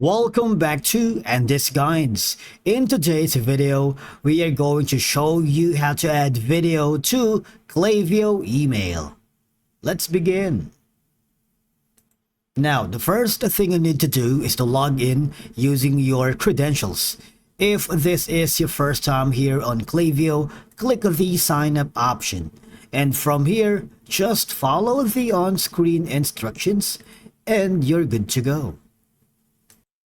Welcome back to And This Guides. In today's video, we are going to show you how to add video to Klaviyo email. Let's begin. Now, the first thing you need to do is to log in using your credentials. If this is your first time here on Klaviyo, click the sign up option. And from here, just follow the on-screen instructions and you're good to go.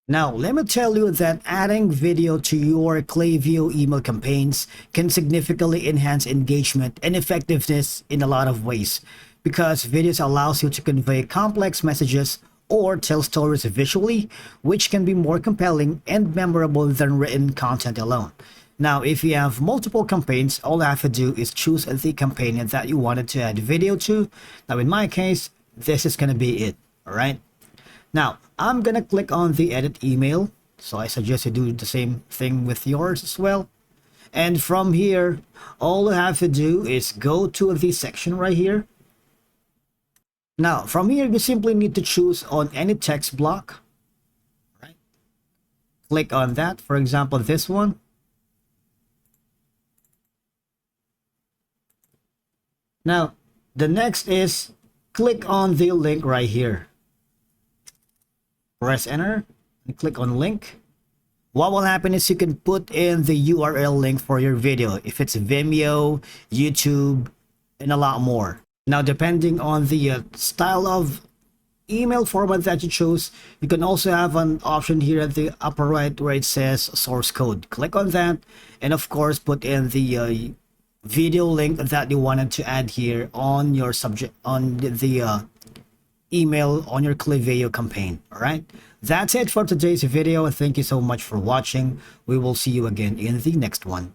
Now, let me tell you that adding video to your Klaviyo email campaigns can significantly enhance engagement and effectiveness in a lot of ways, because videos allows you to convey complex messages or tell stories visually, which can be more compelling and memorable than written content alone. Now, if you have multiple campaigns, all I have to do is choose the campaign that you wanted to add video to. Now, in my case, this is going to be it, all right? Now, I'm gonna click on the edit email, so I suggest you do the same thing with yours as well. And from here, all you have to do is go to the section right here. Now, from here, you simply need to choose on any text block. Right? Click on that, for example, this one. Now, the next is click on the link right here. Press enter and click on link. What will happen is you can put in the URL link for your video, if it's Vimeo, YouTube, and a lot more. Now, depending on the style of email format that you choose, you can also have an option here at the upper right where it says source code. Click on that, and of course put in the video link that you wanted to add here on your subject, on the email on your Klaviyo campaign. All right, that's it for today's video. Thank you so much for watching. We will see you again in the next one.